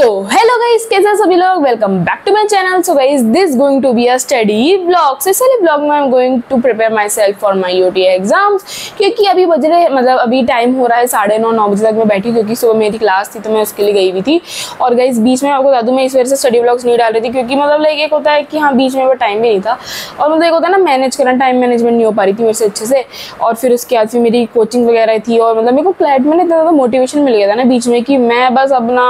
So hello guys, कैसे हैं सभी लोग। Welcome back to my channel. So guys, this going to be a study vlog. So इस वाले व्लॉग में I am going to prepare myself for my UT exams, क्योंकि अभी बज रहे मतलब अभी टाइम हो रहा है 9:30 बजे तक मैं बैठी, क्योंकि सुबह मेरी क्लास थी तो मैं उसके लिए गई हुई थी। और गाइस बीच में आपको बता दूं, मैं इस वजह से स्टडी व्लॉग्स नहीं डाल रही थी, क्योंकि मतलब लाइक एक होता है कि हाँ बीच में वो टाइम भी नहीं था, और मतलब एक होता है ना मैनेज करना, टाइम मैनेजमेंट नहीं हो पा रही थी मेरे से अच्छे से। और फिर उसके बाद फिर मेरी कोचिंग वगैरह थी, और मतलब मेरे को फ्लैट में इतना ज़्यादा मोटिवेशन मिल गया था ना बीच में कि मैं बस अपना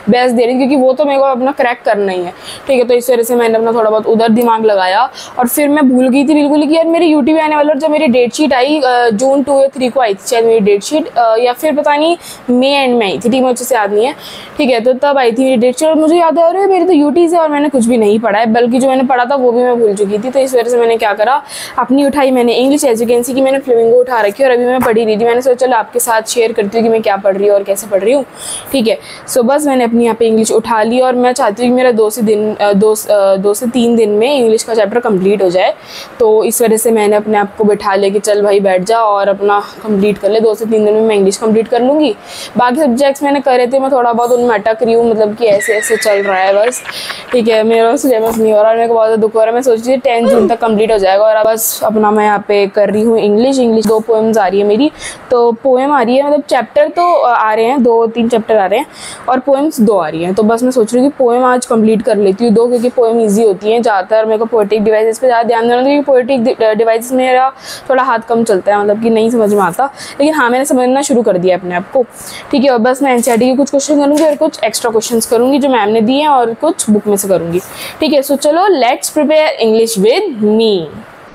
बेस्ट दे रही थी, क्योंकि वो तो मेरे को अपना क्रैक करना ही है। ठीक है, तो इस वजह से मैंने अपना थोड़ा बहुत उधर दिमाग लगाया, और फिर मैं भूल गई थी बिल्कुल कि यार मेरी यूटी भी आने वाला। और जब मेरी डेट शीट आई जून 2 या 3 को आई थी शायद मेरी डेट शीट, या फिर पता नहीं मई एंड में आई थी, ठीक है अच्छे से याद नहीं है। ठीक है, तो तब आई थी मेरी डेट शीट, और मुझे याद है अरे मेरी तो यूटी से और मैंने कुछ भी नहीं पढ़ा है, बल्कि जो मैंने पढ़ा था वो भी मैं भूल चुकी थी। तो इस वजह से मैंने क्या करा, अपनी उठाई मैंने इंग्लिश एजुकेंसी की, मैंने फ्लेमिंगो उठा रखी, और अभी मैं पढ़ी रही थी। मैंने सोचा चलो आपके साथ शेयर करती हूँ कि मैं क्या पढ़ रही हूँ और कैसे पढ़ रही हूँ। ठीक है, सो बस मैंने अपनी यहाँ पे इंग्लिश उठा ली, और मैं चाहती हूँ कि मेरा 2 से 3 दिन में इंग्लिश का चैप्टर कंप्लीट हो जाए। तो इस वजह से मैंने अपने आप को बिठा लिया कि चल भाई बैठ जा और अपना कंप्लीट कर ले। 2 से 3 दिन में मैं इंग्लिश कंप्लीट कर लूँगी। बाकी सब्जेक्ट्स मैंने करे थे, मैं थोड़ा बहुत उनमें अटक रही हूँ, मतलब कि ऐसे ऐसे चल रहा है बस। ठीक है, मेरा सिलेबस नहीं हो रहा, मेरे को बहुत दुख हो रहा है। मैं सोच रही थी 10 जून तक कंप्लीट हो जाएगा, और बस अपना मैं यहाँ पे कर रही हूँ इंग्लिश 2 पोएम्स आ रही है मेरी। तो पोएम आ रही है, मतलब चैप्टर तो आ रहे हैं 2-3 चैप्टर आ रहे हैं, और पोएम्स 2 आ रही हैं। तो बस मैं सोच रही हूँ कि पोएम आज कंप्लीट कर लेती हूँ 2, क्योंकि पोएम इजी होती हैं ज़्यादातर। मेरे को पोएटिक डिवाइसेस पे ज़्यादा ध्यान देना, क्योंकि पोएटिक डिवाइसेस में मेरा थोड़ा हाथ कम चलता है, मतलब कि नहीं समझ में आता। लेकिन हाँ, मैंने समझना शुरू कर दिया अपने आप को। ठीक है, और बस मैं एनसीईआरटी के कुछ क्वेश्चन करूँगी और कुछ एक्स्ट्रा क्वेश्चन करूँगी जो मैम ने दिए हैं, और कुछ बुक में से करूँगी। ठीक है, सो चलो let's prepare English with me.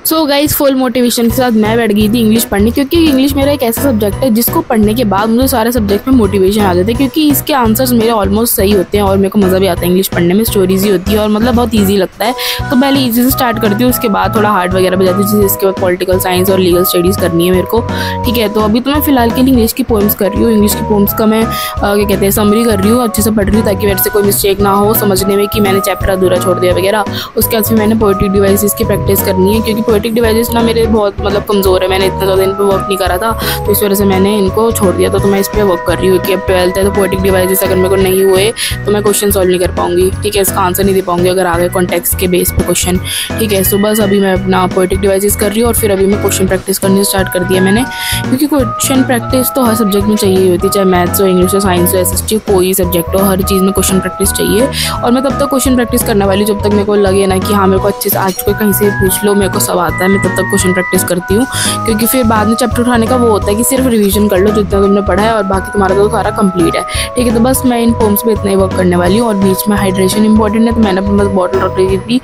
So guys, full motivation के साथ मैं बैठ गई थी इंग्लिश पढ़ने, क्योंकि इंग्लिश मेरा एक ऐसा सब्जेक्ट है जिसको पढ़ने के बाद मुझे सारे सब्जेक्ट में मोटिवेशन आ जाता है, क्योंकि इसके आंसर्स मेरे ऑलमोस्ट सही होते हैं, और मेरे को मज़ा भी आता है इंग्लिश पढ़ने में। स्टोरीज ही होती है और मतलब बहुत ईजी लगता है। तो पहले ईजी से स्टार्ट करती हूँ, उसके बाद थोड़ा हार्ड वगैरह भी जाती है, जैसे इसके बाद पॉलिटिकल साइंस और लीगल स्टडीज़ करनी है मेरे को। ठीक है, तो अभी तो मैं फिलहाल के लिए इंग्लिश की पोएम्स कर रही हूँ। इंग्लिश की पोएम्स का मैं क्या कहते हैं समरी कर रही हूँ, अच्छे से पढ़ रही हूँ, ताकि मेरे से कोई मिस्टेक ना हो समझने में कि मैंने चैप्टर अधूरा छोड़ दिया वगैरह। उसके बाद फिर मैंने पोएटिक डिवाइसेस की प्रैक्टिस करनी है, क्योंकि पोएटिक डिवाइसेस ना मेरे बहुत मतलब कमज़ोर है। मैंने इतना ज़्यादा इन पर वर्क नहीं करा था, तो इस वजह से मैंने इनको छोड़ दिया। तो मैं इस पर वर्क कर रही हूँ कि अब 12th है, तो पोएटिक डिवाइसेस अगर मेरे को नहीं हुए तो मैं क्वेश्चन सॉल्व नहीं कर पाऊंगी। ठीक है, इसका आंसर नहीं दे पाऊंगी अगर आ गए कॉन्टेक्स्ट के बेस पे क्वेश्चन। ठीक है, सो बस अभी मैं अपना पोएटिक डिवाइसेस कर रही हूँ, और फिर अभी मैं क्वेश्चन प्रैक्टिस करनी स्टार्ट कर दिया मैंने, क्योंकि क्वेश्चन प्रैक्टिस तो हर सब्जेक्ट में चाहिए होती है, चाहे मैथ्स हो, इंग्लिश हो, साइंस हो, एसएसटी हो, कोई सब्जेक्ट हो, हर चीज़ में क्वेश्चन प्रैक्टिस चाहिए। और मैं तब तक क्वेश्चन प्रैक्टिस करने वाली जब तक मेरे को लगे ना कि हाँ मेरे को अच्छे से आज को कहीं से पूछ लो मेरे को सब आता है, मैं तब तक क्वेश्चन प्रैक्टिस करती हूँ। क्योंकि फिर बाद में चैप्टर उठाने का वो होता है कि सिर्फ रिवीजन कर लो जितना तुमने पढ़ा है, और बाकी तुम्हारा तो सारा कंप्लीट है। ठीक है, तो बस मैं इन पोम्स पे इतना ही वर्क करने वाली हूँ। और बीच में हाइड्रेशन इंपॉर्टेंट है, तो मैंने अपने बस बॉटल रख रही थी,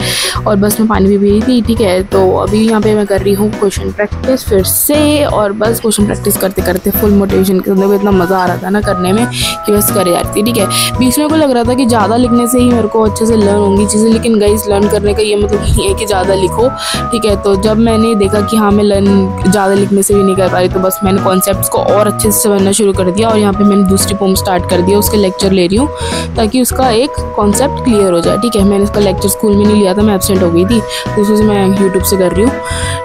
और बस मैं पानी भी पी रही थी। ठीक है, तो अभी यहाँ पे मैं कर रही हूँ क्वेश्चन प्रैक्टिस फिर से, और बस क्वेश्चन प्रैक्टिस करते करते फुल मोटिवेशन के अंदर इतना मज़ा आ रहा था ना करने में कि बस करे जा रही थी। ठीक है, बीच में को लग रहा था कि ज़्यादा लिखने से ही मेरे को अच्छे से लर्न होंगी चीज़ें, लेकिन गाइस लर्न करने का ये मतलब नहीं है कि ज़्यादा लिखो। ठीक है, तो जब मैंने देखा कि हाँ मैं लर्न ज़्यादा लिखने से भी नहीं कर पा रही, तो बस मैंने कॉन्सेप्ट्स को और अच्छे से समझना शुरू कर दिया। और यहाँ पे मैंने दूसरी पोम स्टार्ट कर दिया, उसके लेक्चर ले रही हूँ ताकि उसका एक कॉन्सेप्ट क्लियर हो जाए। ठीक है, मैंने इसका लेक्चर स्कूल में नहीं लिया था, मैं एब्सेंट हो गई थी, तो उसमें मैं यूट्यूब से कर रही हूँ।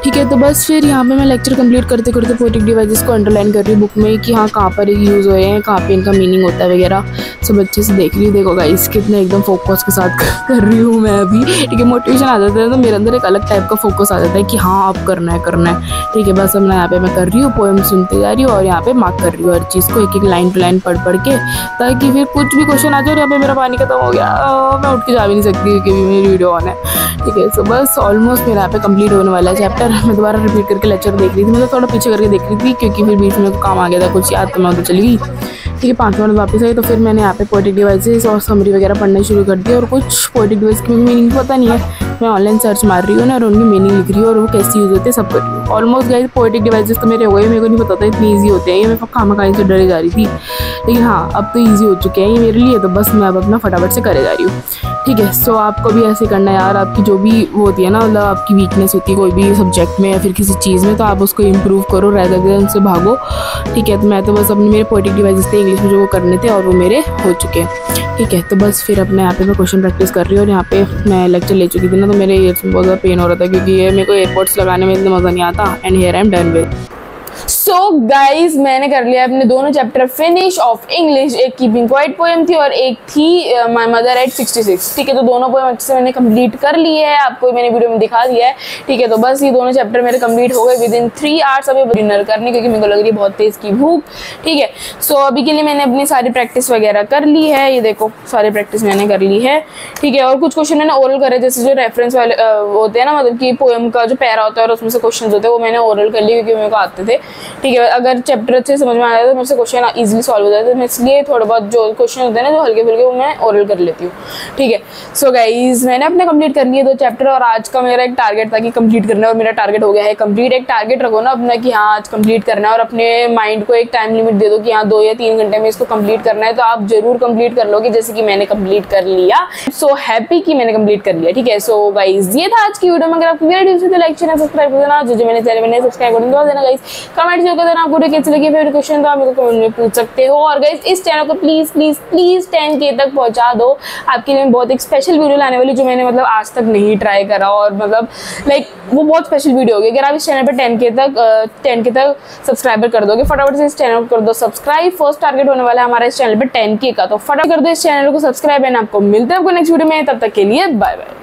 ठीक है, तो बस फिर यहाँ पे मैं लेक्चर कंप्लीट करते करते पोएटिक डिवाइसेस को अंडरलाइन कर रही हूँ बुक में कि हाँ कहाँ पर यूज़ हो रहे हैं, कहाँ पे इनका मीनिंग होता है वगैरह सब अच्छे से देख रही हूँ। देखो गाइस कितने एकदम फोकस के साथ कर रही हूँ मैं अभी। ठीक है, मोटिवेशन आ जाता है तो मेरे अंदर एक अलग टाइप का फोकस आ जाता है कि हाँ अब करना है। ठीक है, बस अब मैं यहाँ पे मैं कर रही हूँ, पोएम सुनते जा रही हूँ, और यहाँ पे मार्क कर रही हूँ हर चीज़ को, एक एक लाइन टू लाइन पढ़ के, ताकि फिर कुछ भी क्वेश्चन आ जाए। और यहाँ पे मेरा पानी खत्म हो गया, मैं उठ के जा भी नहीं सकती क्योंकि मेरी वीडियो ऑन है। ठीक है, सो बस ऑलमोस्ट मेरा यहाँ पे कंप्लीट होने वाला है चैप्टर। मैं दोबारा रिपीट करके लेक्चर देख रही थी, मतलब थोड़ा पीछे करके देख रही थी, क्योंकि फिर बीच में काम आ गया था कुछ याद, तो मैं उधर चली गई। ठीक है, 5 मिनट वापस आई, तो फिर मैंने यहाँ पे पोएटिक डिवाइसेस और समरी वगैरह पढ़ना शुरू कर दिया। और कुछ पोएटिक डिवाइस की मीनिंग पता नहीं है, मैं ऑनलाइन सर्च मार रही हूँ ना, और उनकी मीनिंग लिख रही हूँ, और वो कैसे यूज़ होते हैं सब कर रही हूँ। ऑलमोस्ट गाइस पोएटिक डिवाइसेस तो मेरे हो गए, मेरे को नहीं पता था इतनी ईजी होते हैं ये, मैं खामखाई से डरे जा रही थी। लेकिन हाँ अब तो ईजी हो चुके हैं ये मेरे लिए, तो बस मैं अब अपना फटाफट से करे जा रही हूँ। ठीक है, सो आपको भी ऐसे करना है यार। आपकी जो भी वो होती है ना, मतलब आपकी वीकनेस होती है कोई भी सब्जेक्ट में या फिर किसी चीज़ में, तो आप उसको इम्प्रूव करो, रेदर देन उनसे भागो। ठीक है, तो मैं तो बस अपने मेरे पोएटिक डिवाइसेस थे इंग्लिश में जो वो करने थे, और वो मेरे हो चुके हैं। ठीक है, तो बस फिर अपने यहाँ पे मैं क्वेश्चन प्रैक्टिस कर रही हूँ, और यहाँ पे मैं लेक्चर ले चुकी थी ना, तो मेरे ईयर्स में बहुत ज़्यादा पेन हो रहा था, क्योंकि ये मेरे को एयरपोर्ट्स लगाने में इतना मज़ा नहीं आता। And here I am done with. So guys मैंने कर लिया अपने दोनों चैप्टर फिनिश ऑफ इंग्लिश। एक कीपिंग क्वाइट पोएम थी और एक थी माय मदर एट 66। ठीक है, तो दोनों पोएम अच्छे से मैंने कंप्लीट कर लिए है, आपको मैंने वीडियो में दिखा दिया है। ठीक है, तो बस ये दोनों चैप्टर मेरे कंप्लीट हो गए विद इन 3 आवर्स। अभी डिनर करने क्योंकि मेरे को लग रही है बहुत तेज की भूख। ठीक है, सो अभी के लिए मैंने अपनी सारी प्रैक्टिस वगैरह कर ली है। ये देखो सारी प्रैक्टिस मैंने कर ली है। ठीक है, और कुछ क्वेश्चन मैंने ओरल करे, जैसे जो रेफरेंस वाले होते हैं ना, मतलब कि पोएम का जो पैरा होता है और उसमें से क्वेश्चन होते हैं, वो मैंने ओरल कर लिए क्योंकि मेरे को आते थे। ठीक है, अगर चैप्टर अच्छे समझ में आया तो मेरे से क्वेश्चन इजीली सॉल्व हो जाता है, तो मैं इसलिए थोड़ा बहुत जो क्वेश्चन होते हैं ना जो हल्के फुल्के वो मैं ओरल कर लेती हूँ। ठीक है, सो गाइज मैंने अपने कंप्लीट कर लिए 2 चैप्टर और आज का मेरा एक टारगेट था कि कंप्लीट करना है और मेरा टारगेट हो गया है कंप्लीट। एक टारगेट रखो ना अपना कि हाँ आज कंप्लीट करना है और अपने माइंड को एक टाइम लिमिट दे दो कि हाँ 2 या 3 घंटे में इसको कंप्लीट करना है, तो आप जरूर कंप्लीट कर लोगे जैसे कि मैंने कंप्लीट कर लिया। सो हैप्पी कि मैंने कंप्लीट कर लिया। ठीक है, सो गाइज ये था आज की वीडियो में। अगर आपको वीडियो अच्छी लगी तो लाइक चैनल सब्सक्राइब कर देना, जो मैंने चैनल मैंने सब्सक्राइब कर देना गाइज। कमेंट जो कर देना आपको कैसी लगी फेवरेट क्वेश्चन, तो आप मेरे को कमेंट में पूछ सकते हो। और गाइज इस चैनल को प्लीज प्लीज प्लीज 10K तक पहुंचा दो। आपके लिए बहुत एक स्पेशल वीडियो लाने वाली जो मैंने मतलब आज तक नहीं ट्राई करा, और मतलब लाइक वो बहुत स्पेशल वीडियो होगी अगर आप इस चैनल पर 10K तक सब्सक्राइबर कर दोगे। फटाफट से इस चैनल को कर दो सब्सक्राइब। फर्स्ट टारगेट होने वाला है हमारा इस चैनल पर 10K का, तो फटाफट कर दो इस चैनल को सब्सक्राइब। एंड आपको मिलते हैं आपको नेक्स्ट वीडियो में, तब तक के लिए बाय बाय।